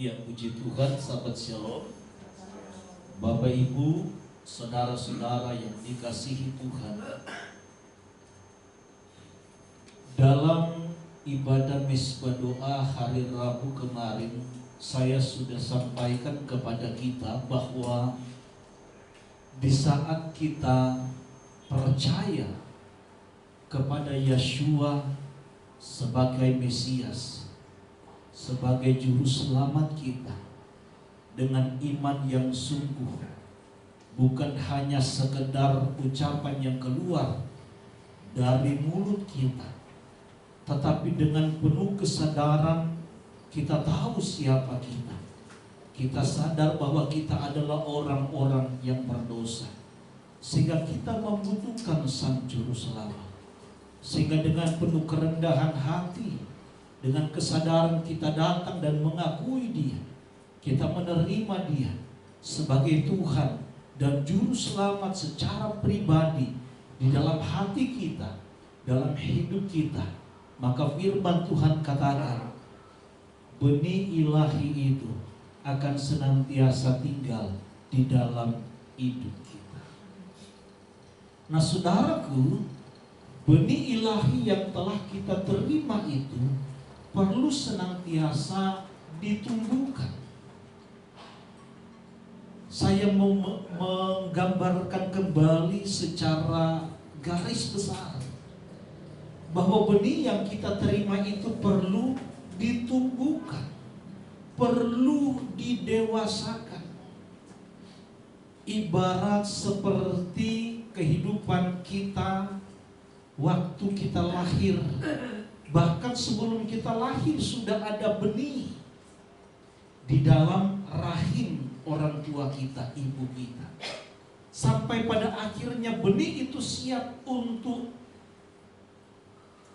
Ya, puji Tuhan, sahabat Shalom, Bapak Ibu, saudara-saudara yang dikasihi Tuhan. Dalam ibadah Mezbah Doa hari Rabu kemarin, saya sudah sampaikan kepada kita bahwa di saat kita percaya kepada Yeshua sebagai Mesias, sebagai juru selamat kita, dengan iman yang sungguh, bukan hanya sekedar ucapan yang keluar dari mulut kita, tetapi dengan penuh kesadaran kita tahu siapa kita. Kita sadar bahwa kita adalah orang-orang yang berdosa, sehingga kita membutuhkan Sang Juru Selamat. Sehingga dengan penuh kerendahan hati, dengan kesadaran kita datang dan mengakui Dia, kita menerima Dia sebagai Tuhan dan Juru Selamat secara pribadi di dalam hati kita, dalam hidup kita. Maka firman Tuhan katakan, benih ilahi itu akan senantiasa tinggal di dalam hidup kita. Nah saudaraku, benih ilahi yang telah kita terima itu perlu senantiasa ditumbuhkan. Saya mau menggambarkan kembali secara garis besar bahwa benih yang kita terima itu perlu ditumbuhkan, perlu didewasakan. Ibarat seperti kehidupan kita waktu kita lahir. Bahkan sebelum kita lahir sudah ada benih di dalam rahim orang tua kita, ibu kita. Sampai pada akhirnya benih itu siap untuk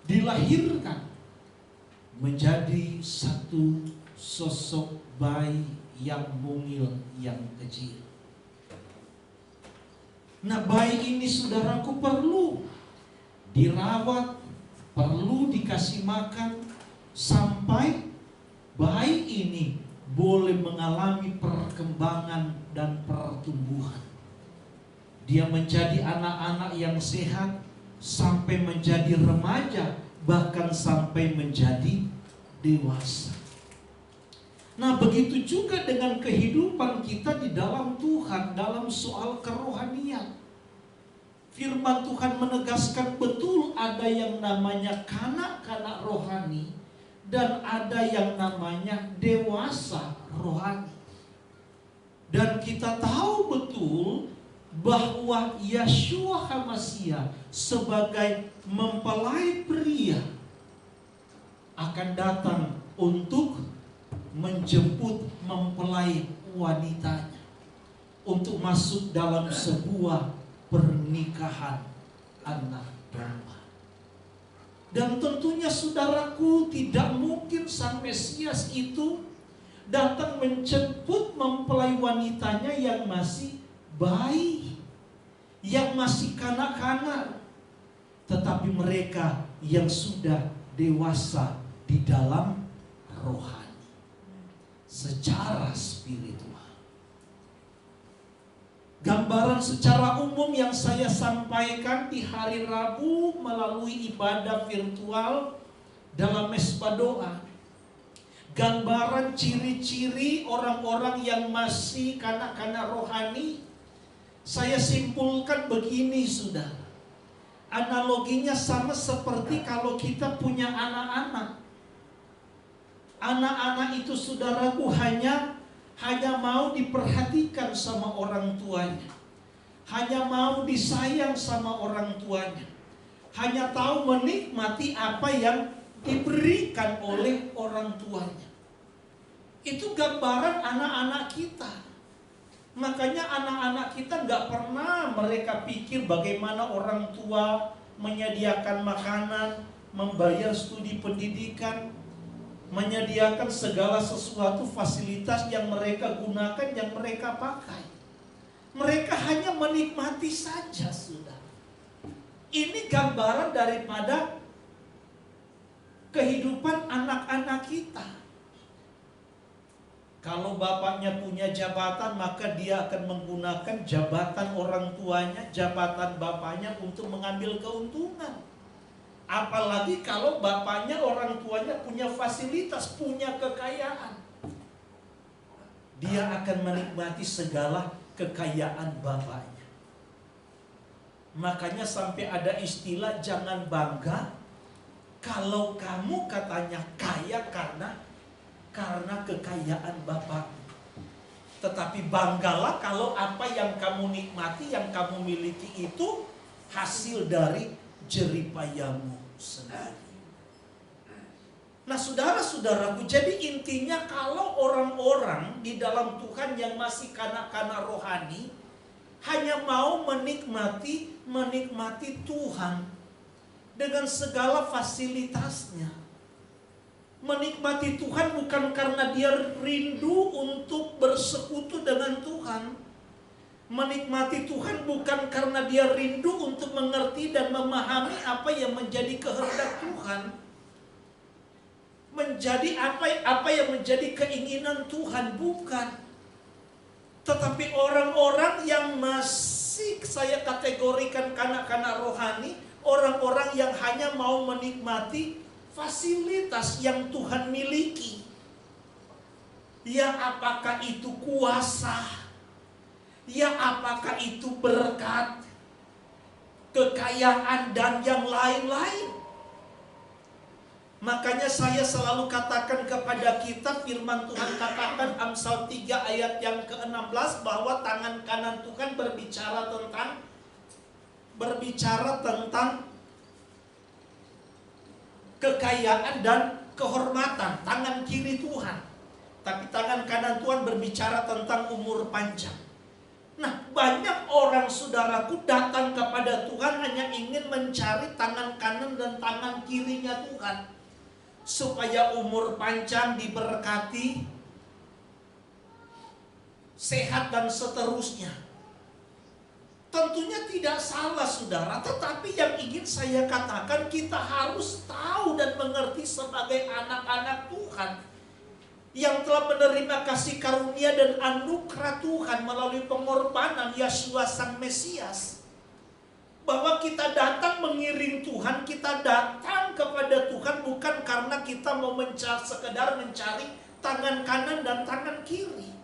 dilahirkan menjadi satu sosok bayi yang mungil, yang kecil. Nah, bayi ini saudaraku perlu dirawat, perlu dikasih makan sampai bayi ini boleh mengalami perkembangan dan pertumbuhan. Dia menjadi anak-anak yang sehat sampai menjadi remaja, bahkan sampai menjadi dewasa. Nah, begitu juga dengan kehidupan kita di dalam Tuhan, dalam soal kerohanian. Firman Tuhan menegaskan betul ada yang namanya kanak-kanak rohani dan ada yang namanya dewasa rohani. Dan kita tahu betul bahwa Yeshua HaMashiach sebagai mempelai pria akan datang untuk menjemput mempelai wanitanya untuk masuk dalam sebuah pernikahan anak domba. Dan tentunya saudaraku, tidak mungkin Sang Mesias itu datang menjemput mempelai wanitanya yang masih bayi, yang masih kanak-kanak, tetapi mereka yang sudah dewasa di dalam rohani, secara spiritual. Gambaran secara umum yang saya sampaikan di hari Rabu melalui ibadah virtual dalam Mezbah Doa, gambaran ciri-ciri orang-orang yang masih kanak-kanak rohani, saya simpulkan begini saudara. Analoginya sama seperti kalau kita punya anak-anak. Anak-anak itu saudaraku hanya mau diperhatikan sama orang tuanya, hanya mau disayang sama orang tuanya, hanya tahu menikmati apa yang diberikan oleh orang tuanya. Itu gambaran anak-anak kita. Makanya anak-anak kita gak pernah mereka pikir bagaimana orang tua menyediakan makanan, membayar studi pendidikan, menyediakan segala sesuatu fasilitas yang mereka gunakan, yang mereka pakai. Mereka hanya menikmati saja sudah. Ini gambaran daripada kehidupan anak-anak kita. Kalau bapaknya punya jabatan, maka dia akan menggunakan jabatan orang tuanya, jabatan bapaknya untuk mengambil keuntungan. Apalagi kalau bapaknya, orang tuanya punya fasilitas, punya kekayaan. Dia akan menikmati segala kekayaan bapaknya. Makanya sampai ada istilah, jangan bangga kalau kamu katanya kaya karena kekayaan Bapak. Tetapi banggalah kalau apa yang kamu nikmati, yang kamu miliki itu hasil dari jeripayamu sendiri. Nah, saudara-saudaraku, jadi intinya kalau orang-orang di dalam Tuhan yang masih kanak-kanak rohani hanya mau menikmati Tuhan dengan segala fasilitasnya. Menikmati Tuhan bukan karena dia rindu untuk bersekutu dengan Tuhan. Menikmati Tuhan bukan karena dia rindu untuk mengerti dan memahami apa yang menjadi kehendak Tuhan. Menjadi apa yang menjadi keinginan Tuhan, bukan. Tetapi orang-orang yang masih saya kategorikan kanak-kanak rohani, orang-orang yang hanya mau menikmati fasilitas yang Tuhan miliki. Ya, apakah itu kuasa, ya apakah itu berkat, kekayaan, dan yang lain-lain. Makanya saya selalu katakan kepada kita, firman Tuhan katakan Amsal 3 ayat yang ke-16 bahwa tangan kanan Tuhan berbicara tentang kekayaan dan kehormatan, tangan kiri Tuhan. Tapi tangan kanan Tuhan berbicara tentang umur panjang. Nah, banyak orang, saudaraku, datang kepada Tuhan hanya ingin mencari tangan kanan dan tangan kirinya Tuhan, supaya umur panjang, diberkati, sehat, dan seterusnya. Tentunya tidak salah, saudara, tetapi yang ingin saya katakan, kita harus tahu dan mengerti sebagai anak-anak Tuhan yang telah menerima kasih karunia dan anugerah Tuhan melalui pengorbanan Yesus Sang Mesias, bahwa kita datang mengiring Tuhan, kita datang kepada Tuhan bukan karena kita mau sekedar mencari tangan kanan dan tangan kiri.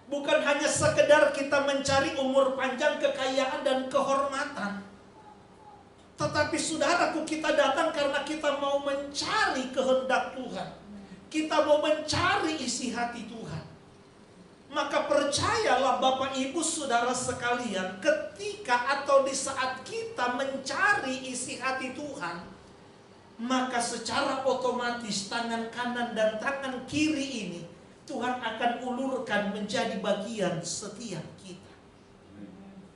Bukan hanya sekedar kita mencari umur panjang, kekayaan, dan kehormatan. Tetapi saudaraku, kita datang karena kita mau mencari kehendak Tuhan. Kita mau mencari isi hati Tuhan. Maka percayalah Bapak Ibu Saudara sekalian, ketika atau di saat kita mencari isi hati Tuhan, maka secara otomatis tangan kanan dan tangan kiri ini Tuhan akan ulurkan menjadi bagian setiap kita.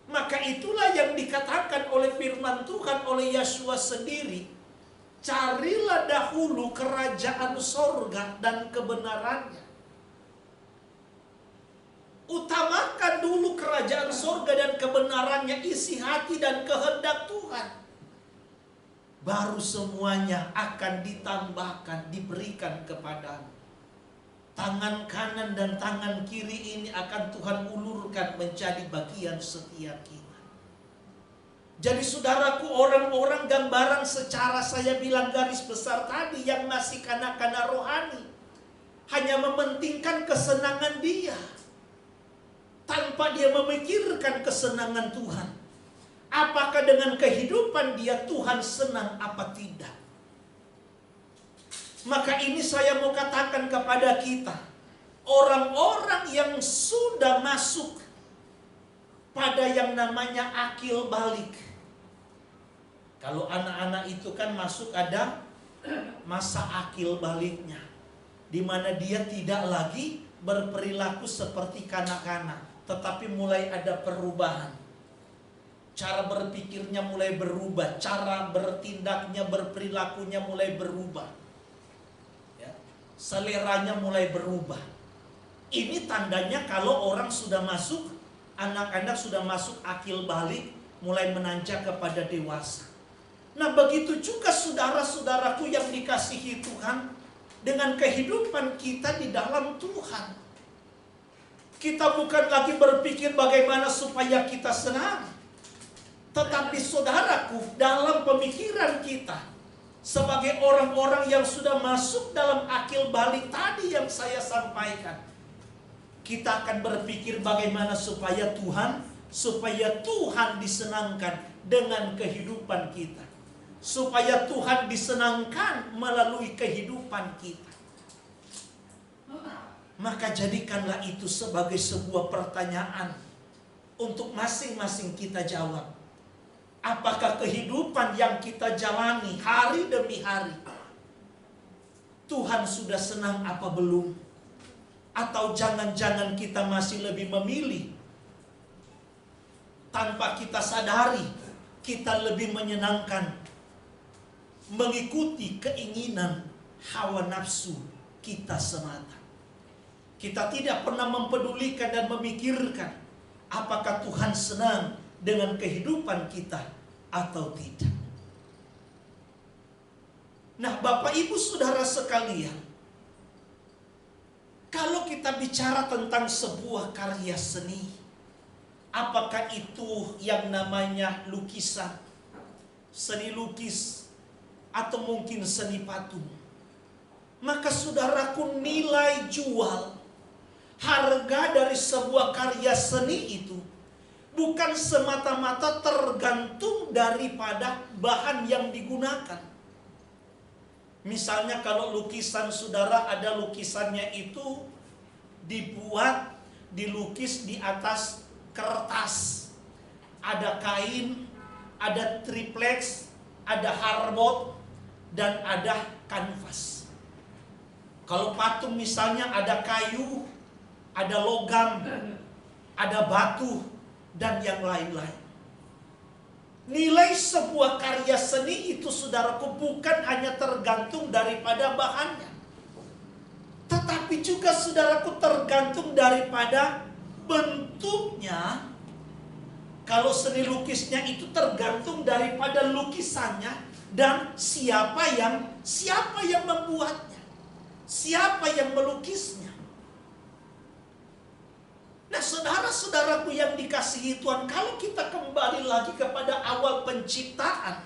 Maka itulah yang dikatakan oleh firman Tuhan oleh Yesus sendiri. Carilah dahulu kerajaan sorga dan kebenarannya. Utamakan dulu kerajaan sorga dan kebenarannya, isi hati dan kehendak Tuhan. Baru semuanya akan ditambahkan, diberikan kepadamu. Tangan kanan dan tangan kiri ini akan Tuhan ulurkan menjadi bagian setiap kita. Jadi saudaraku, orang-orang gambaran secara saya bilang garis besar tadi yang masih kanak-kanak rohani, hanya mementingkan kesenangan dia, tanpa dia memikirkan kesenangan Tuhan. Apakah dengan kehidupan dia Tuhan senang apa tidak? Maka ini saya mau katakan kepada kita, orang-orang yang sudah masuk pada yang namanya akil balik. Kalau anak-anak itu kan masuk ada masa akil baliknya, di mana dia tidak lagi berperilaku seperti kanak-kanak, tetapi mulai ada perubahan. Cara berpikirnya mulai berubah, cara bertindaknya, berperilakunya mulai berubah. Seleranya mulai berubah. Ini tandanya kalau orang sudah masuk, anak-anak sudah masuk akil balik, mulai menanjak kepada dewasa. Nah, begitu juga saudara-saudaraku yang dikasihi Tuhan, dengan kehidupan kita di dalam Tuhan. Kita bukan lagi berpikir bagaimana supaya kita senang. Tetapi saudaraku, dalam pemikiran kita, sebagai orang-orang yang sudah masuk dalam akil balik tadi yang saya sampaikan, kita akan berpikir bagaimana supaya Tuhan disenangkan dengan kehidupan kita. Supaya Tuhan disenangkan melalui kehidupan kita. Maka jadikanlah itu sebagai sebuah pertanyaan untuk masing-masing kita jawab. Apakah kehidupan yang kita jalani hari demi hari, Tuhan sudah senang apa belum? Atau jangan-jangan kita masih lebih memilih, tanpa kita sadari, kita lebih menyenangkan mengikuti keinginan hawa nafsu kita semata. Kita tidak pernah mempedulikan dan memikirkan apakah Tuhan senang dengan kehidupan kita atau tidak. Nah, Bapak Ibu Saudara sekalian, kalau kita bicara tentang sebuah karya seni, apakah itu yang namanya lukisan, seni lukis, atau mungkin seni patung, maka saudaraku, nilai jual, harga dari sebuah karya seni itu bukan semata-mata tergantung daripada bahan yang digunakan. Misalnya kalau lukisan saudara, ada lukisannya itu dilukis di atas kertas. Ada kain, ada triplex, ada hardboard, dan ada kanvas. Kalau patung misalnya ada kayu, ada logam, ada batu, dan yang lain-lain. Nilai sebuah karya seni itu saudaraku bukan hanya tergantung daripada bahannya, tetapi juga saudaraku tergantung daripada bentuknya. Kalau seni lukisnya itu tergantung daripada lukisannya dan siapa yang membuatnya, siapa yang melukisnya. Nah, saudara-saudaraku yang dikasihi Tuhan, kalau kita kembali lagi kepada awal penciptaan,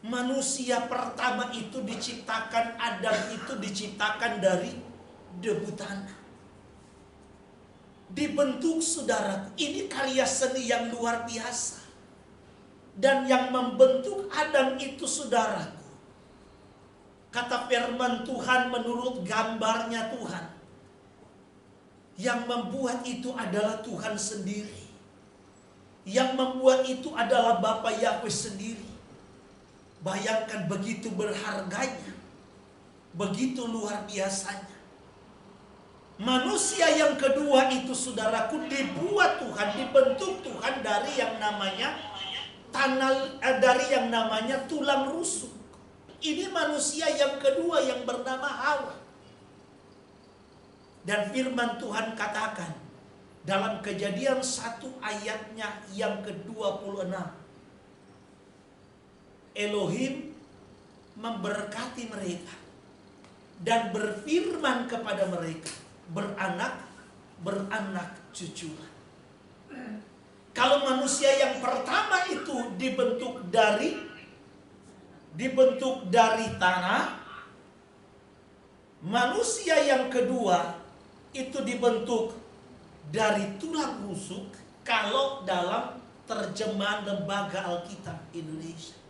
manusia pertama itu diciptakan, Adam itu diciptakan dari debu tanah. Dibentuk saudaraku, ini karya seni yang luar biasa. Dan yang membentuk Adam itu saudaraku, kata firman Tuhan menurut gambarnya Tuhan, yang membuat itu adalah Tuhan sendiri. Yang membuat itu adalah Bapa Yahweh sendiri. Bayangkan begitu berharganya, begitu luar biasanya. Manusia yang kedua itu saudaraku dibuat Tuhan, dibentuk Tuhan dari yang namanya dari yang namanya tulang rusuk. Ini manusia yang kedua yang bernama Hawa. Dan firman Tuhan katakan dalam Kejadian 1 ayatnya yang ke-26, Elohim memberkati mereka dan berfirman kepada mereka, beranak cuculah. Kalau manusia yang pertama itu dibentuk dari tanah, manusia yang kedua itu dibentuk dari tulang rusuk kalau dalam terjemahan Lembaga Alkitab Indonesia.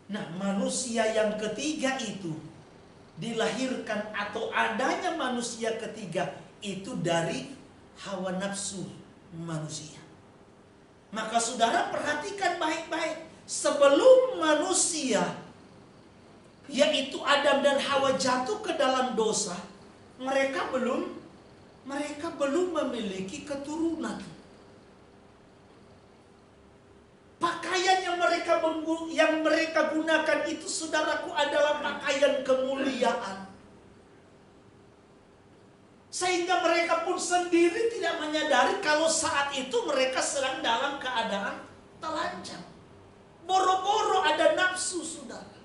Nah, manusia yang ketiga itu dilahirkan atau adanya manusia ketiga itu dari hawa nafsu manusia. Maka saudara perhatikan baik-baik, sebelum manusia yaitu Adam dan Hawa jatuh ke dalam dosa, mereka belum memiliki keturunan. Pakaian yang mereka gunakan itu saudaraku adalah pakaian kemuliaan. Sehingga mereka pun sendiri tidak menyadari kalau saat itu mereka sedang dalam keadaan telanjang. Boro-boro ada nafsu, saudara.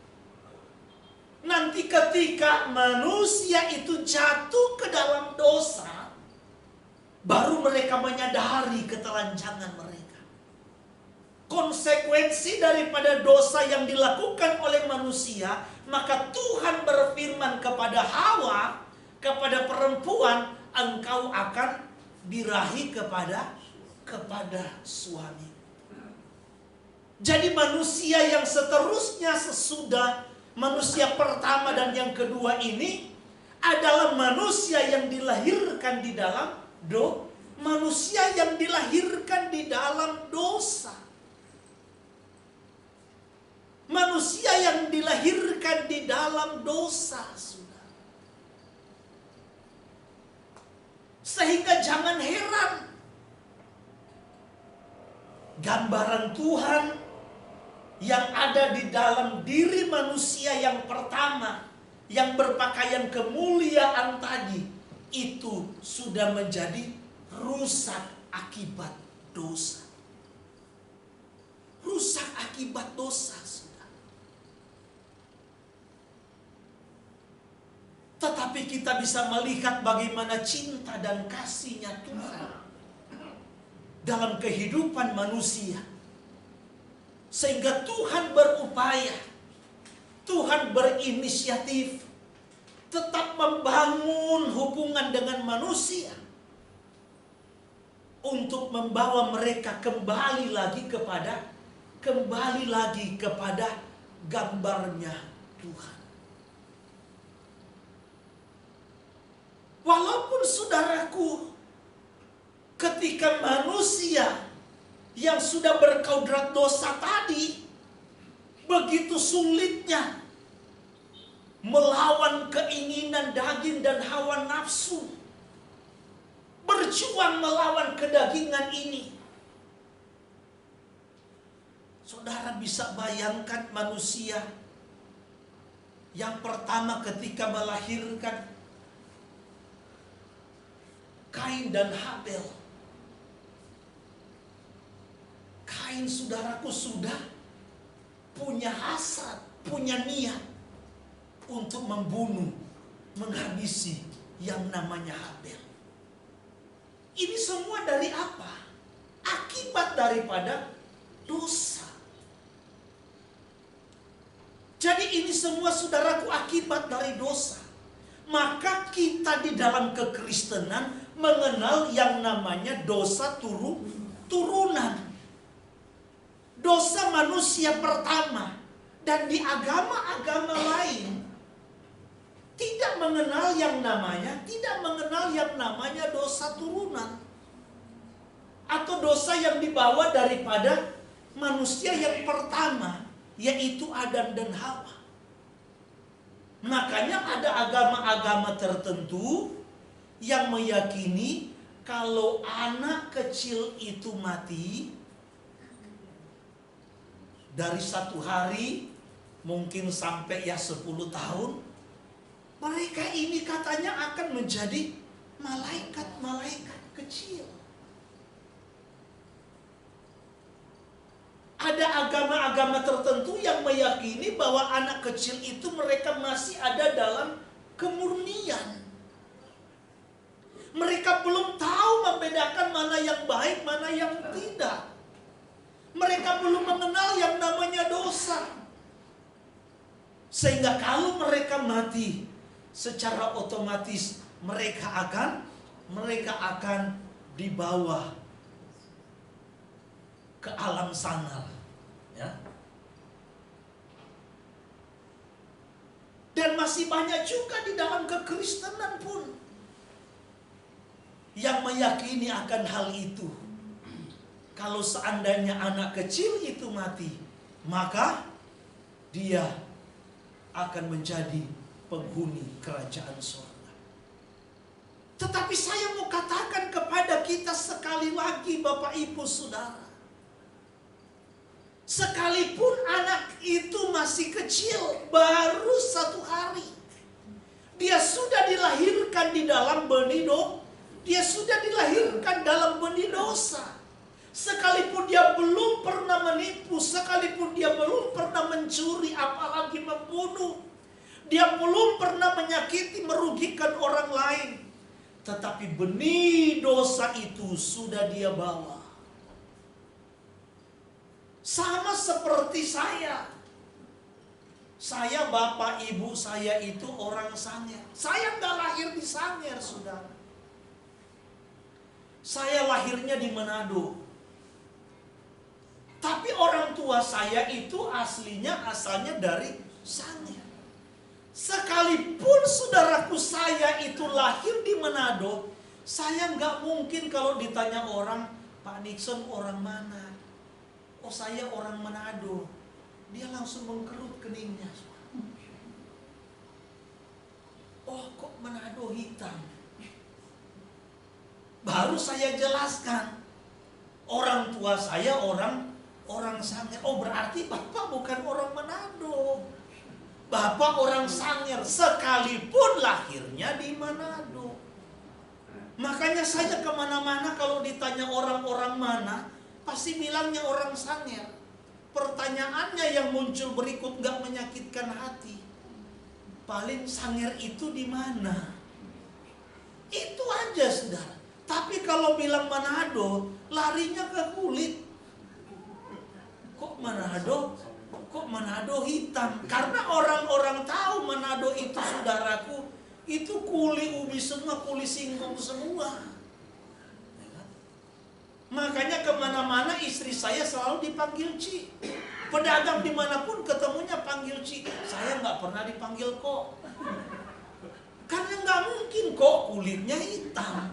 Nanti ketika manusia itu jatuh ke dalam dosa, baru mereka menyadari ketelanjangan mereka. Konsekuensi daripada dosa yang dilakukan oleh manusia, maka Tuhan berfirman kepada Hawa, kepada perempuan, engkau akan birahi kepada suami. Jadi manusia yang seterusnya sesudah manusia pertama dan yang kedua ini adalah manusia yang dilahirkan di dalam manusia yang dilahirkan di dalam dosa. Manusia yang dilahirkan di dalam dosa, saudara. Sehingga jangan heran, gambaran Tuhan yang ada di dalam diri manusia yang pertama, yang berpakaian kemuliaan tadi, itu sudah menjadi rusak akibat dosa. Rusak akibat dosa, saudara. Tetapi kita bisa melihat bagaimana cinta dan kasih-Nya Tuhan dalam kehidupan manusia. Sehingga Tuhan berupaya, Tuhan berinisiatif tetap membangun hubungan dengan manusia untuk membawa mereka kembali lagi kepada gambarnya Tuhan. Walaupun saudaraku, ketika manusia yang sudah berkodrat dosa tadi begitu sulitnya melawan keinginan daging dan hawa nafsu, berjuang melawan kedagingan ini. Saudara bisa bayangkan manusia yang pertama ketika melahirkan Kain dan Habel. Kain, saudaraku, sudah punya hasrat, punya niat untuk membunuh, menghabisi yang namanya Habel. Ini semua dari apa? Akibat daripada dosa. Jadi ini semua, saudaraku, akibat dari dosa. Maka kita di dalam kekristenan mengenal yang namanya dosa turunan. Dosa manusia pertama. Dan di agama-agama lain tidak mengenal yang namanya dosa turunan. Atau dosa yang dibawa daripada manusia yang pertama, yaitu Adam dan Hawa. Makanya ada agama-agama tertentu yang meyakini kalau anak kecil itu mati dari 1 hari mungkin sampai 10 tahun, mereka ini katanya akan menjadi malaikat-malaikat kecil. Ada agama-agama tertentu yang meyakini bahwa anak kecil itu mereka masih ada dalam kemurnian. Mereka belum tahu membedakan mana yang baik, mana yang tidak. Mereka belum mengenal yang namanya dosa. Sehingga kalau mereka mati, secara otomatis mereka akan dibawa ke alam sana, ya. Dan masih banyak juga di dalam kekristenan pun yang meyakini akan hal itu. Kalau seandainya anak kecil itu mati, maka dia akan menjadi penghuni kerajaan surga. Tetapi saya mau katakan kepada kita sekali lagi, Bapak Ibu Saudara, sekalipun anak itu masih kecil, baru 1 hari, dia sudah dilahirkan di dalam benih dia sudah dilahirkan dalam benih dosa. Sekalipun dia belum pernah menipu, sekalipun dia belum pernah mencuri, apalagi membunuh, Dia belum pernah menyakiti, merugikan orang lain. Tetapi benih dosa itu sudah dia bawa. Sama seperti saya. Saya, bapak, ibu saya itu orang Sangir. Saya nggak lahir di Sangir, saudara. Saya lahirnya di Manado. Tapi orang tua saya itu asalnya dari Sangir. Sekalipun saudaraku saya itu lahir di Manado, saya nggak mungkin kalau ditanya orang, Pak Nixon orang mana? Oh, saya orang Manado. Dia langsung mengkerut keningnya. Oh, kok Manado hitam? Baru saya jelaskan. Orang tua saya orang Sangir. Oh, berarti Bapak bukan orang Manado. Bapak orang Sangir, sekalipun lahirnya di Manado. Makanya saya kemana-mana kalau ditanya orang-orang mana, pasti bilangnya orang Sangir. Pertanyaannya yang muncul berikut gak menyakitkan hati. Paling Sangir itu di mana? Itu aja, saudara. Tapi kalau bilang Manado, larinya ke kulit. Kok Manado? Kok Manado hitam? Karena orang-orang tahu Manado itu, saudaraku, itu kuli ubi semua, kuli singkong semua. Makanya kemana-mana istri saya selalu dipanggil Ci. Pedagang dimanapun ketemunya panggil Ci. Saya nggak pernah dipanggil Kok. Karena nggak mungkin Kok kulitnya hitam.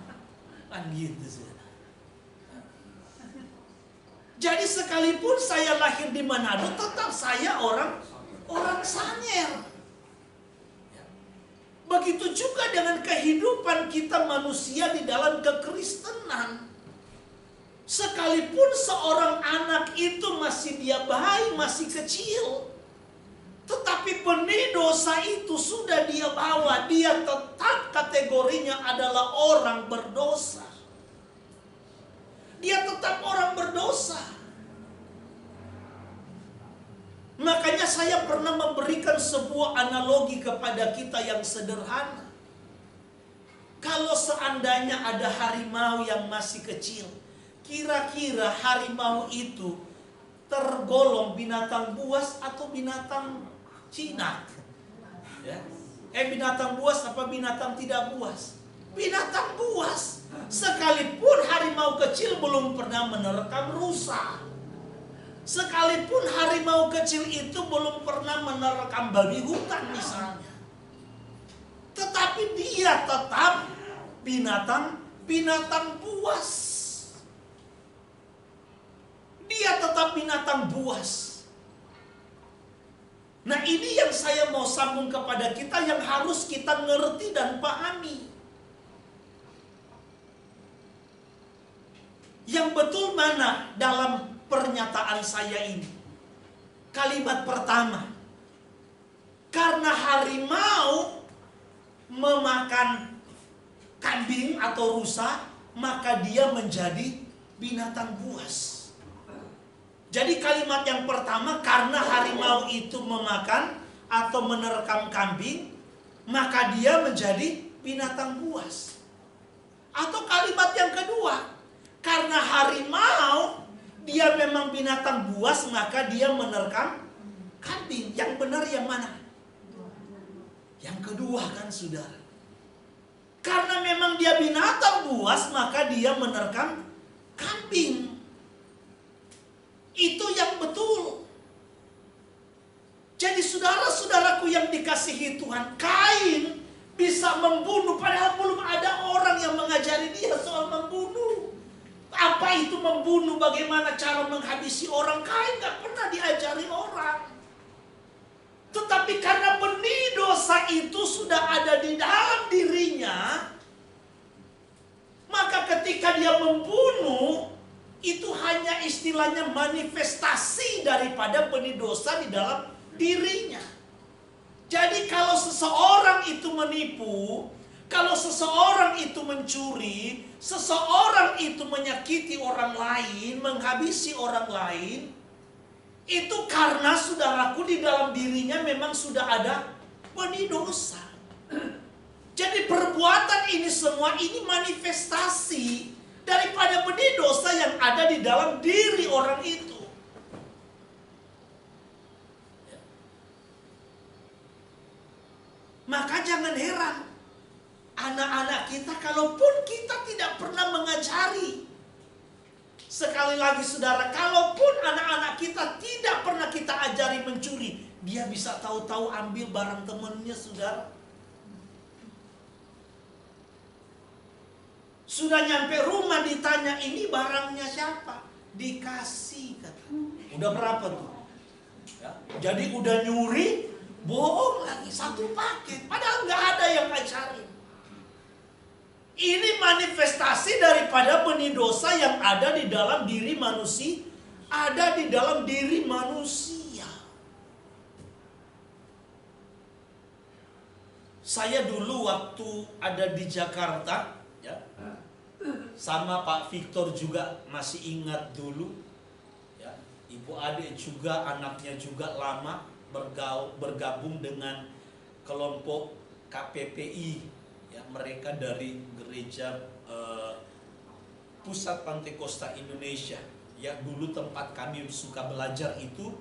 Kan gitu sih. Jadi sekalipun saya lahir di Manado, tetap saya orang Sangir. Begitu juga dengan kehidupan kita manusia di dalam kekristenan. Sekalipun seorang anak itu masih dia bayi, masih kecil, tetapi benih dosa itu sudah dia bawa. Dia tetap kategorinya adalah orang berdosa. Dia tetap orang berdosa. Makanya saya pernah memberikan sebuah analogi kepada kita yang sederhana. Kalau seandainya ada harimau yang masih kecil, kira-kira harimau itu tergolong binatang buas atau binatang jinak? Ya. Binatang buas apa binatang tidak buas? Binatang buas. Sekalipun harimau kecil belum pernah menerkam rusa. Sekalipun harimau kecil itu belum pernah menerkam babi hutan misalnya. Tetapi dia tetap binatang buas. Dia tetap binatang buas. Nah, ini yang saya mau sambung kepada kita, yang harus kita ngerti dan pahami. Yang betul mana dalam pernyataan saya ini? Kalimat pertama, karena harimau memakan kambing atau rusa, maka dia menjadi binatang buas. Jadi kalimat yang pertama, karena harimau itu memakan atau menerkam kambing, maka dia menjadi binatang buas. Atau kalimat yang kedua, karena harimau dia memang binatang buas, maka dia menerkam kambing. Yang benar yang mana? Yang kedua kan, saudara. Karena memang dia binatang buas, maka dia menerkam kambing. Itu yang betul. Jadi saudara-saudaraku yang dikasihi Tuhan, Kain bisa membunuh padahal belum ada orang yang mengajari dia soal membunuh. Apa itu membunuh, bagaimana cara menghabisi orang, Kain gak pernah diajari orang. Tetapi karena benih dosa itu sudah ada di dalam dirinya, maka ketika dia membunuh, itu hanya istilahnya manifestasi daripada benih dosa di dalam dirinya. Jadi kalau seseorang itu menipu, kalau seseorang itu mencuri, seseorang itu menyakiti orang lain, menghabisi orang lain, itu karena saudaraku di dalam dirinya memang sudah ada benih dosa. Jadi perbuatan ini semua ini manifestasi daripada benih dosa yang ada di dalam diri orang itu. Maka jangan heran, anak-anak kita, kalaupun kita tidak pernah mengajari. Sekali lagi saudara, kalaupun anak-anak kita tidak pernah kita ajari mencuri, dia bisa tahu-tahu ambil barang temannya, saudara. Sudah nyampe rumah ditanya, ini barangnya siapa? Dikasih, kata. Udah berapa tuh? Ya, jadi udah nyuri, bohong lagi, satu paket. Padahal nggak ada yang ngajarin. Ini manifestasi daripada benih dosa yang ada di dalam diri manusia. Ada di dalam diri manusia. Saya dulu waktu ada di Jakarta, ya, sama Pak Victor juga masih ingat dulu, ya, Ibu Ade juga, anaknya juga lama bergabung dengan kelompok KPPI. Ya, mereka dari gereja Pusat Pantekosta Indonesia. Ya, dulu tempat kami suka belajar itu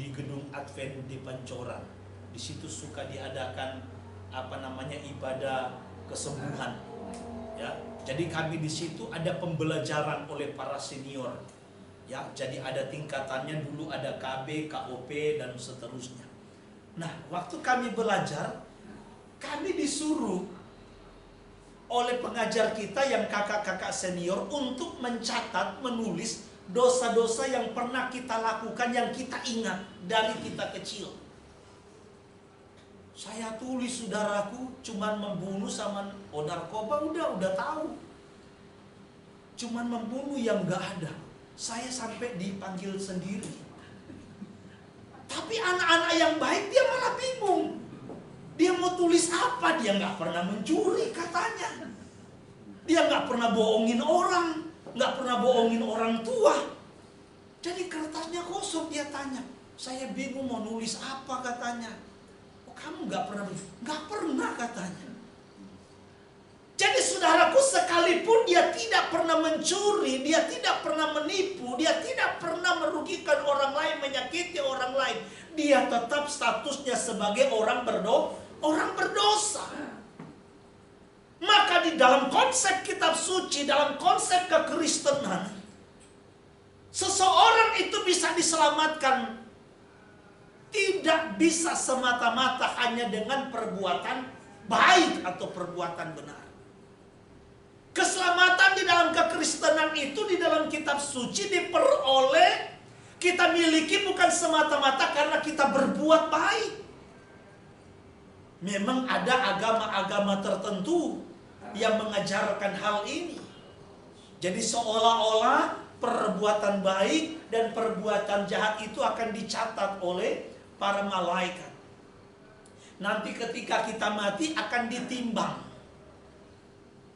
di gedung Advent di Pancoran. Di situ suka diadakan ibadah kesembuhan. Ya, jadi kami di situ ada pembelajaran oleh para senior. Ya, jadi ada tingkatannya, dulu ada KB, KOP dan seterusnya. Nah, waktu kami belajar, kami disuruh oleh pengajar kita yang kakak-kakak senior untuk mencatat, menulis dosa-dosa yang pernah kita lakukan, yang kita ingat dari kita kecil. Saya tulis, saudaraku, cuman membunuh sama narkoba, udah tahu. Cuman membunuh yang gak ada. Saya sampai dipanggil sendiri. Tapi anak-anak yang baik dia malah bingung. Dia mau tulis apa? Dia nggak pernah mencuri katanya. Dia nggak pernah bohongin orang, nggak pernah bohongin orang tua. Jadi kertasnya kosong. Dia tanya, saya bingung mau nulis apa katanya. Oh, kamu nggak pernah katanya. Jadi saudaraku, sekalipun dia tidak pernah mencuri, dia tidak pernah menipu, dia tidak pernah merugikan orang lain, menyakiti orang lain, dia tetap statusnya sebagai orang berdosa. Maka di dalam konsep kitab suci, dalam konsep kekristenan, seseorang itu bisa diselamatkan tidak bisa semata-mata hanya dengan perbuatan baik atau perbuatan benar. Keselamatan di dalam kekristenan itu, di dalam kitab suci diperoleh, kita miliki bukan semata-mata karena kita berbuat baik. Memang ada agama-agama tertentu yang mengajarkan hal ini. Jadi seolah-olah perbuatan baik dan perbuatan jahat itu akan dicatat oleh para malaikat. Nanti ketika kita mati akan ditimbang.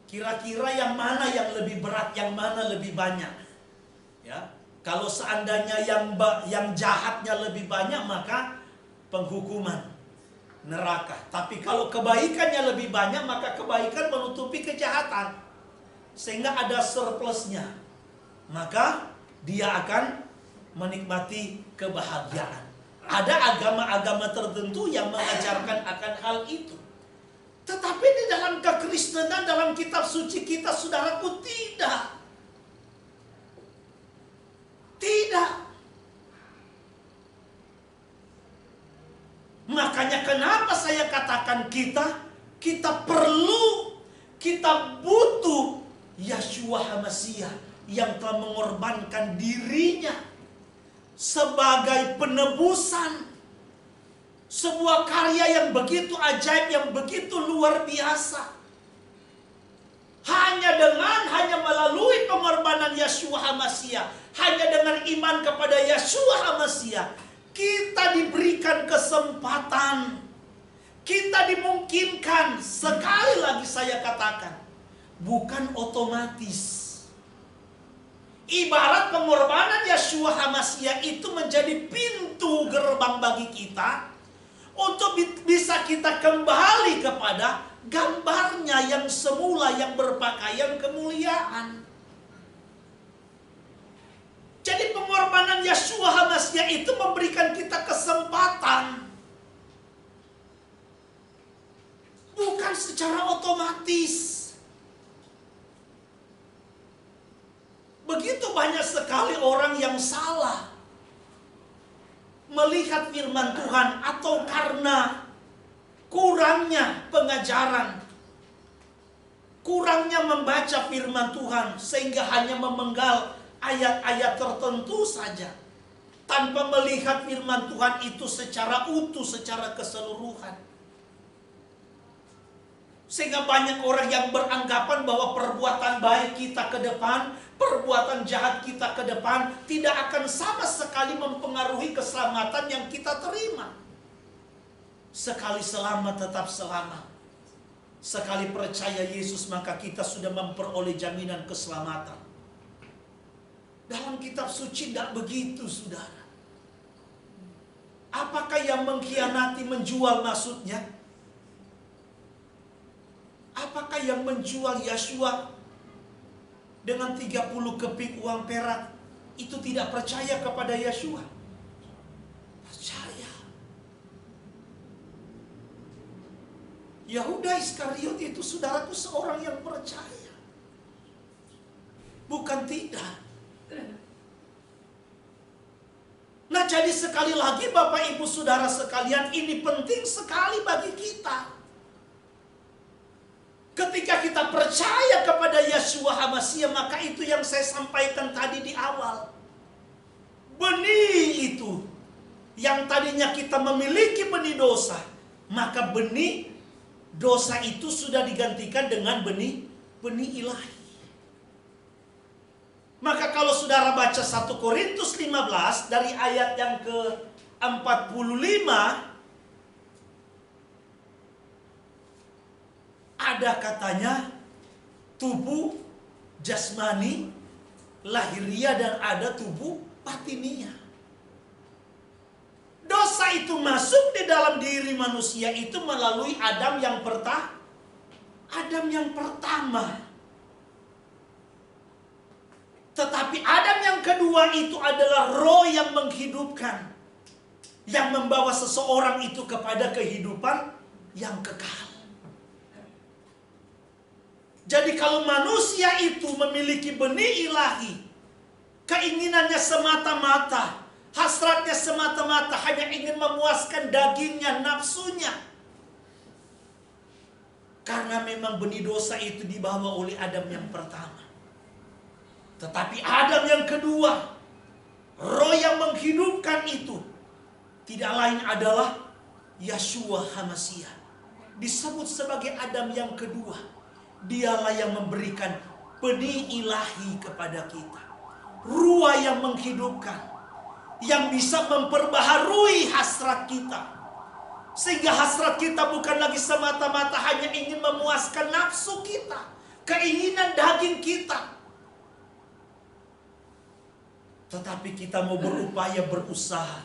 Kira-kira yang mana yang lebih berat, yang mana lebih banyak. Ya, kalau seandainya yang jahatnya lebih banyak, maka penghukuman neraka. Tapi kalau kebaikannya lebih banyak, maka kebaikan menutupi kejahatan. Sehingga ada surplusnya. Maka dia akan menikmati kebahagiaan. Ada agama-agama tertentu yang mengajarkan akan hal itu. Tetapi di dalam kekristenan, dalam kitab suci kita, saudaraku, tidak. Tidak. Makanya kenapa saya katakan kita perlu, kita butuh Yeshua HaMasiah yang telah mengorbankan dirinya sebagai penebusan. Sebuah karya yang begitu ajaib, yang begitu luar biasa. Hanya melalui pengorbanan Yeshua HaMasiah, hanya dengan iman kepada Yeshua HaMasiah, kita diberikan kesempatan. Kita dimungkinkan, sekali lagi saya katakan, bukan otomatis. Ibarat pengorbanan Yeshua HaMasiah itu menjadi pintu gerbang bagi kita untuk bisa kita kembali kepada gambarnya yang semula, yang berpakaian kemuliaan. Jadi pengorbanan Yeshua HaMashiach itu memberikan kita kesempatan. Bukan secara otomatis. Begitu banyak sekali orang yang salah melihat firman Tuhan, atau karena kurangnya pengajaran, kurangnya membaca firman Tuhan, sehingga hanya memenggal ayat-ayat tertentu saja, tanpa melihat firman Tuhan itu secara utuh, secara keseluruhan. Sehingga banyak orang yang beranggapan bahwa perbuatan baik kita ke depan, perbuatan jahat kita ke depan tidak akan sama sekali mempengaruhi keselamatan yang kita terima. Sekali selamat tetap selamat. Sekali percaya Yesus maka kita sudah memperoleh jaminan keselamatan. Dalam kitab suci tidak begitu, saudara. Apakah yang mengkhianati menjual maksudnya? Apakah yang menjual Yeshua dengan 30 keping uang perak itu tidak percaya kepada Yeshua? Percaya. Yehuda Iskariot itu, saudaraku, seorang yang percaya. Bukan tidak. Nah, jadi sekali lagi Bapak Ibu Saudara sekalian, ini penting sekali bagi kita. Ketika kita percaya kepada Yeshua HaMashiach, maka itu yang saya sampaikan tadi di awal. Benih itu, yang tadinya kita memiliki benih dosa, maka benih dosa itu sudah digantikan dengan benih ilahi. Maka kalau saudara baca 1 Korintus 15 dari ayat yang ke-45, ada katanya tubuh jasmani, lahiriah, dan ada tubuh batiniah. Dosa itu masuk di dalam diri manusia itu melalui Adam yang pertama. Tetapi Adam yang kedua itu adalah roh yang menghidupkan, yang membawa seseorang itu kepada kehidupan yang kekal. Jadi kalau manusia itu memiliki benih ilahi, keinginannya semata-mata, hasratnya semata-mata hanya ingin memuaskan dagingnya, nafsunya. Karena memang benih dosa itu dibawa oleh Adam yang pertama. Tetapi Adam yang kedua, roh yang menghidupkan itu, tidak lain adalah Yeshua HaMashiach. Disebut sebagai Adam yang kedua. Dialah yang memberikan benih ilahi kepada kita. Ruah yang menghidupkan, yang bisa memperbaharui hasrat kita. Sehingga hasrat kita bukan lagi semata-mata hanya ingin memuaskan nafsu kita, keinginan daging kita. Tetapi kita mau berupaya, berusaha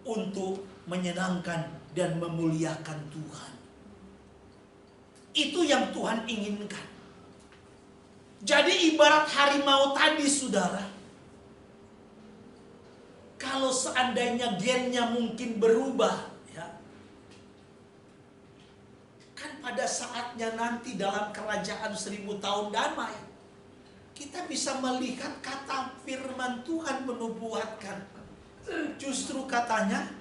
untuk menyenangkan dan memuliakan Tuhan. Itu yang Tuhan inginkan. Jadi ibarat harimau tadi, saudara. Kalau seandainya gennya mungkin berubah, ya, kan pada saatnya nanti dalam kerajaan 1000 tahun damai, kita bisa melihat kata firman Tuhan menubuatkan. Justru katanya,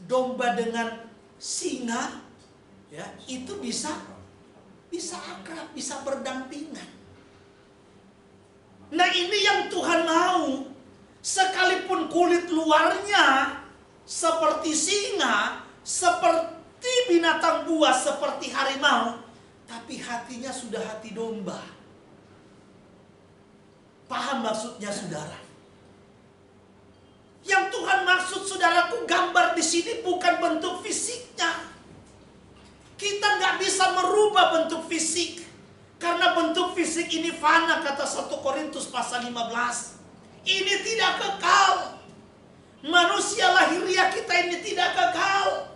domba dengan singa, ya, itu bisa akrab, bisa berdampingan. Nah, ini yang Tuhan mau. Sekalipun kulit luarnya seperti singa, seperti binatang buas, seperti harimau, tapi hatinya sudah hati domba. Paham maksudnya, saudara? Yang Tuhan maksud, saudaraku, gambar di sini bukan bentuk fisiknya. Kita nggak bisa merubah bentuk fisik, karena bentuk fisik ini fana, kata 1 Korintus pasal 15. Ini tidak kekal. Manusia lahiriah kita ini tidak kekal.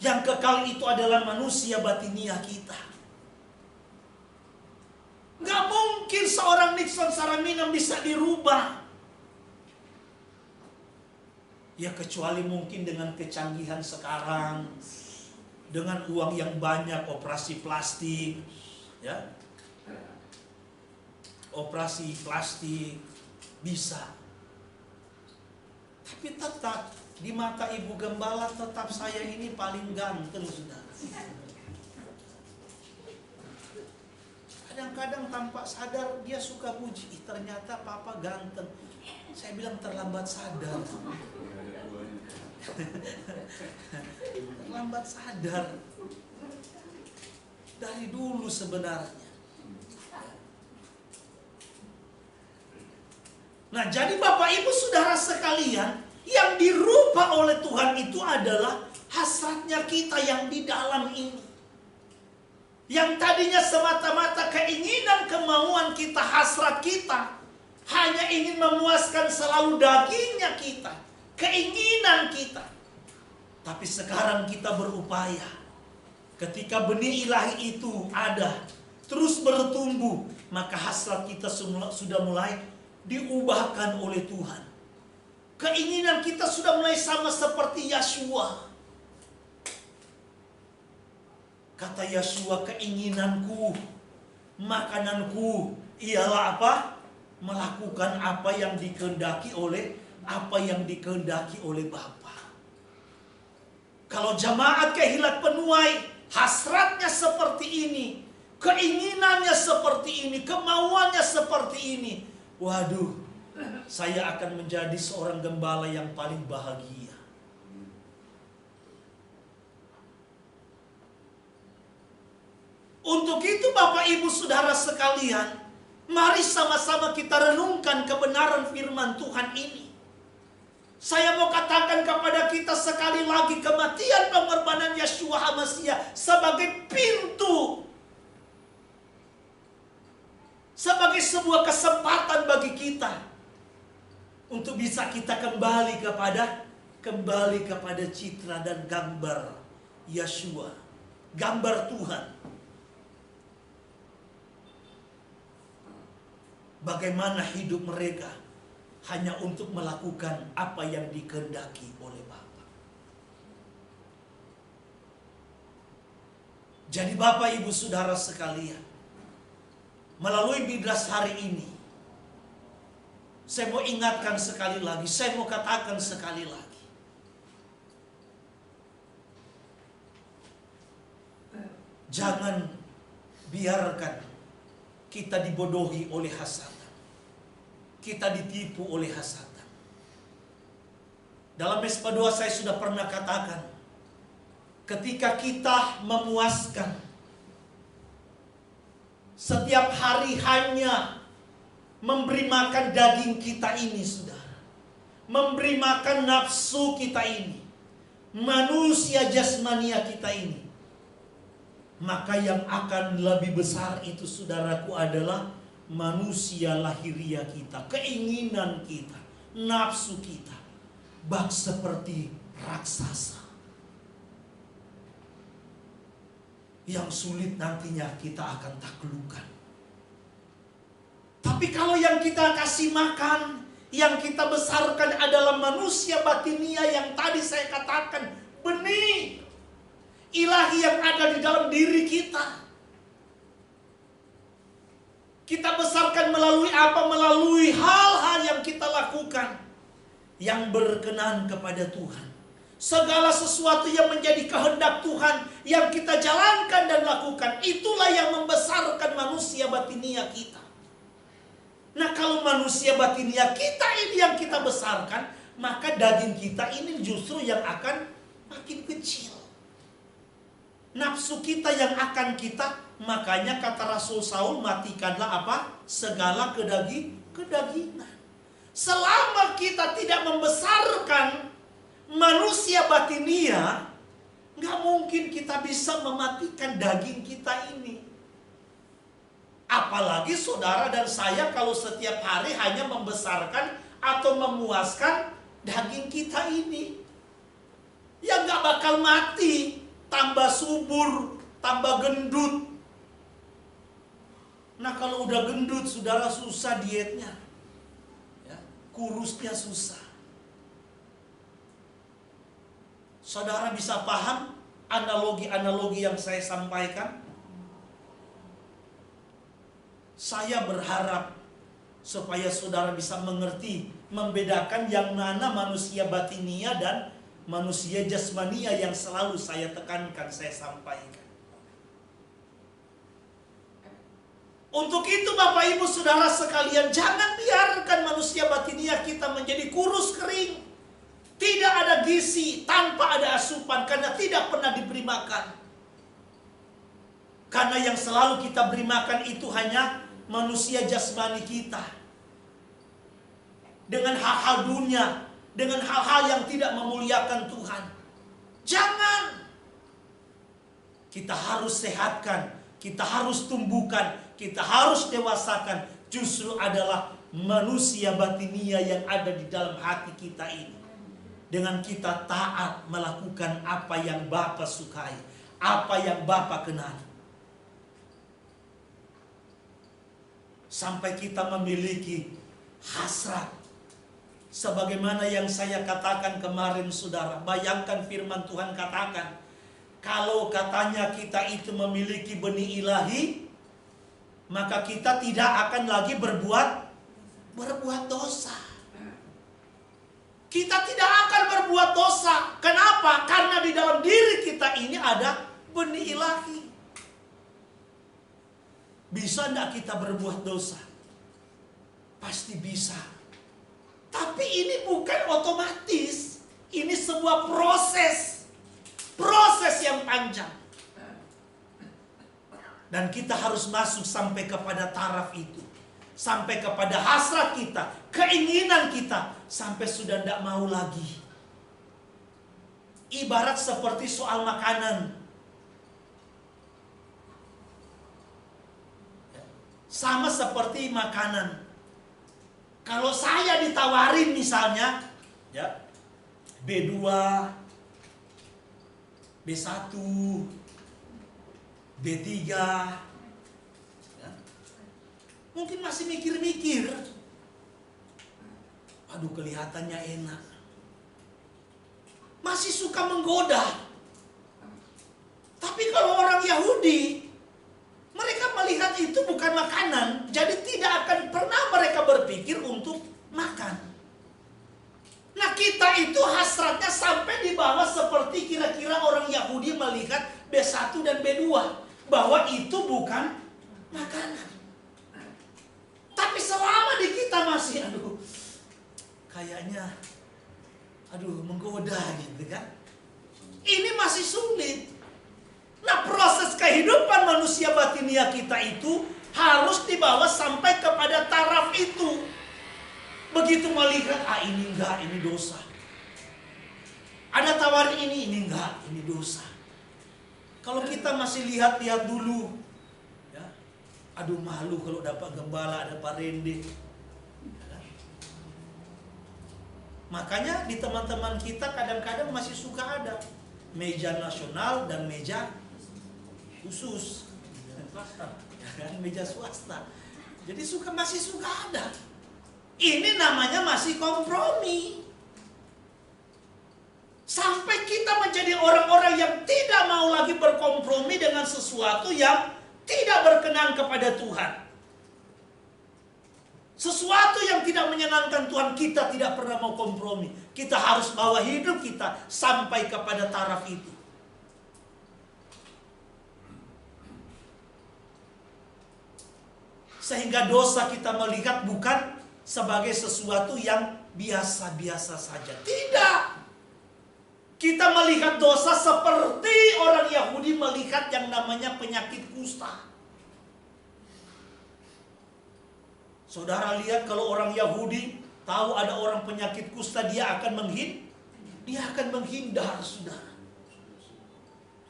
Yang kekal itu adalah manusia batiniah kita. Gak mungkin seorang Nixon Saramina bisa dirubah. Ya kecuali mungkin dengan kecanggihan sekarang, dengan uang yang banyak, operasi plastik, ya, operasi plastik bisa. Tapi tetap di mata Ibu Gembala tetap saya ini paling ganteng, saudara. Kadang-kadang tanpa sadar dia suka puji, ternyata papa ganteng. Saya bilang terlambat sadar. Terlambat sadar. Dari dulu sebenarnya. Nah, jadi Bapak Ibu Saudara sekalian, yang dirubah oleh Tuhan itu adalah hasratnya kita yang di dalam ini. Yang tadinya semata-mata keinginan, kemauan kita, hasrat kita, hanya ingin memuaskan selalu dagingnya kita, keinginan kita. Tapi sekarang kita berupaya. Ketika benih ilahi itu ada, terus bertumbuh, maka hasrat kita sudah mulai diubahkan oleh Tuhan. Keinginan kita sudah mulai sama seperti Yeshua. Kata Yeshua, keinginanku, makananku ialah apa? Melakukan apa yang dikehendaki oleh Bapa. Kalau jemaat Kehilat Penuai hasratnya seperti ini, keinginannya seperti ini, kemauannya seperti ini, waduh, saya akan menjadi seorang gembala yang paling bahagia. Untuk itu Bapak Ibu Saudara sekalian, mari sama-sama kita renungkan kebenaran firman Tuhan ini. Saya mau katakan kepada kita sekali lagi, kematian pengorbanan Yeshua HaMashiach sebagai pintu, sebagai sebuah kesempatan bagi kita untuk bisa kita kembali kepada citra dan gambar Yeshua, gambar Tuhan. Bagaimana hidup mereka hanya untuk melakukan apa yang dikehendaki oleh Bapa. Jadi Bapak Ibu Saudara sekalian, melalui Bidras hari ini, saya mau ingatkan sekali lagi, saya mau katakan sekali lagi. Jangan biarkan kita dibodohi oleh hasad. Kita ditipu oleh hasatan. Dalam Mesbah 2 saya sudah pernah katakan, ketika kita memuaskan setiap hari hanya memberi makan daging kita ini, saudara, memberi makan nafsu kita ini, manusia jasmania kita ini, maka yang akan lebih besar itu, saudaraku, adalah manusia lahiriah kita, keinginan kita, nafsu kita, bak seperti raksasa yang sulit nantinya kita akan taklukkan. Tapi kalau yang kita kasih makan, yang kita besarkan adalah manusia batinia yang tadi saya katakan, benih ilahi yang ada di dalam diri kita. Kita besarkan melalui apa? Melalui hal-hal yang kita lakukan yang berkenan kepada Tuhan. Segala sesuatu yang menjadi kehendak Tuhan yang kita jalankan dan lakukan, itulah yang membesarkan manusia batinia kita. Nah, kalau manusia batinia kita ini yang kita besarkan, maka daging kita ini justru yang akan makin kecil. Nafsu kita yang akan kita, makanya kata Rasul Saul, matikanlah apa? Segala kedagingan. Selama kita tidak membesarkan manusia batinia, nggak mungkin kita bisa mematikan daging kita ini. Apalagi saudara dan saya kalau setiap hari hanya membesarkan atau memuaskan daging kita ini. Ya nggak bakal mati, tambah subur, tambah gendut. Nah kalau udah gendut, saudara, susah dietnya. Ya, kurusnya susah. Saudara bisa paham analogi-analogi yang saya sampaikan? Saya berharap supaya saudara bisa mengerti, membedakan yang mana manusia batinia dan manusia jasmania yang selalu saya tekankan, saya sampaikan. Untuk itu Bapak Ibu Saudara sekalian, jangan biarkan manusia batinia kita menjadi kurus kering. Tidak ada gizi, tanpa ada asupan, karena tidak pernah diberi makan. Karena yang selalu kita beri makan itu hanya manusia jasmani kita. Dengan hal-hal dunia, dengan hal-hal yang tidak memuliakan Tuhan. Jangan. Kita harus sehatkan, kita harus tumbuhkan, kita harus dewasakan. Justru adalah manusia batinia yang ada di dalam hati kita ini. Dengan kita taat melakukan apa yang Bapa sukai, apa yang Bapa kenali. Sampai kita memiliki hasrat. Sebagaimana yang saya katakan kemarin saudara, bayangkan firman Tuhan katakan, kalau katanya kita itu memiliki benih ilahi, maka kita tidak akan lagi berbuat dosa. Kita tidak akan berbuat dosa. Kenapa? Karena di dalam diri kita ini ada benih ilahi. Bisa enggak kita berbuat dosa? Pasti bisa. Tapi ini bukan otomatis. Ini sebuah proses. Proses yang panjang. Dan kita harus masuk sampai kepada taraf itu. Sampai kepada hasrat kita, keinginan kita, sampai sudah tidak mau lagi. Ibarat seperti soal makanan. Sama seperti makanan. Kalau saya ditawarin misalnya, ya, B2, B1, B3, mungkin masih mikir-mikir. Aduh, kelihatannya enak. Masih suka menggoda. Tapi kalau orang Yahudi, mereka melihat itu bukan makanan. Jadi tidak akan pernah mereka berpikir untuk makan. Nah kita itu hasratnya sampai di bawah seperti kira-kira orang Yahudi melihat B1 dan B2. Bahwa itu bukan makanan. Tapi selama di kita masih kayaknya menggoda gitu kan. Ini masih sulit. Nah proses kehidupan manusia batinia kita itu harus dibawa sampai kepada taraf itu. Begitu melihat, ini enggak, ini dosa. Ada tawarin ini enggak, ini dosa. Kalau kita masih lihat-lihat dulu, aduh malu kalau dapat gembala, ada Pak Rende. Makanya di teman-teman kita kadang-kadang masih suka ada meja nasional dan meja khusus. Meja swasta. Jadi masih suka ada. Ini namanya masih kompromi. Sampai kita menjadi orang-orang yang tidak mau lagi berkompromi dengan sesuatu yang tidak berkenan kepada Tuhan. Sesuatu yang tidak menyenangkan Tuhan, kita tidak pernah mau kompromi. Kita harus bawa hidup kita sampai kepada taraf itu. Sehingga dosa kita melihat bukan sebagai sesuatu yang biasa-biasa saja. Tidak. Kita melihat dosa seperti orang Yahudi melihat yang namanya penyakit kusta. Saudara lihat kalau orang Yahudi tahu ada orang penyakit kusta, dia akan menghindar, saudara.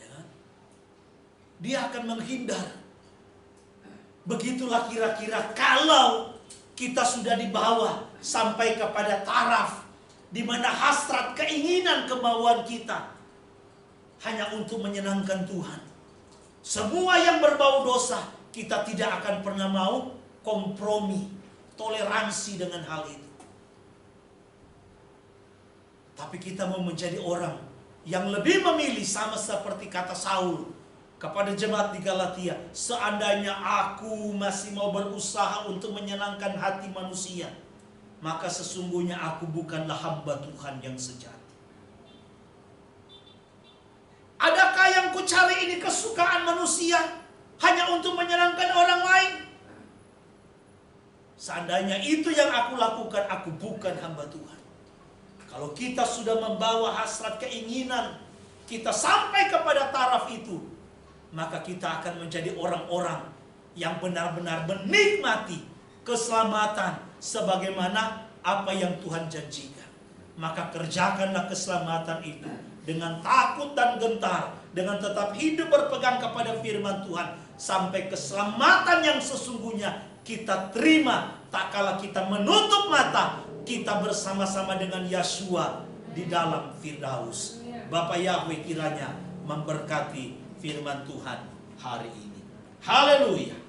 Ya. Dia akan menghindar. Begitulah kira-kira kalau kita sudah dibawa sampai kepada taraf di mana hasrat, keinginan, kemauan kita hanya untuk menyenangkan Tuhan. Semua yang berbau dosa, kita tidak akan pernah mau kompromi, toleransi dengan hal itu. Tapi kita mau menjadi orang yang lebih memilih, sama seperti kata Saul kepada jemaat di Galatia, seandainya aku masih mau berusaha untuk menyenangkan hati manusia, maka sesungguhnya aku bukanlah hamba Tuhan yang sejati. Adakah yang ku cari ini kesukaan manusia hanya untuk menyenangkan orang lain? Seandainya itu yang aku lakukan, aku bukan hamba Tuhan. Kalau kita sudah membawa hasrat, keinginan kita sampai kepada taraf itu, maka kita akan menjadi orang-orang yang benar-benar menikmati keselamatan sebagaimana apa yang Tuhan janjikan. Maka kerjakanlah keselamatan itu dengan takut dan gentar, dengan tetap hidup berpegang kepada firman Tuhan, sampai keselamatan yang sesungguhnya kita terima tak kala kita menutup mata, kita bersama-sama dengan Yeshua di dalam Firdaus. Bapa Yahweh kiranya memberkati firman Tuhan hari ini. Haleluya.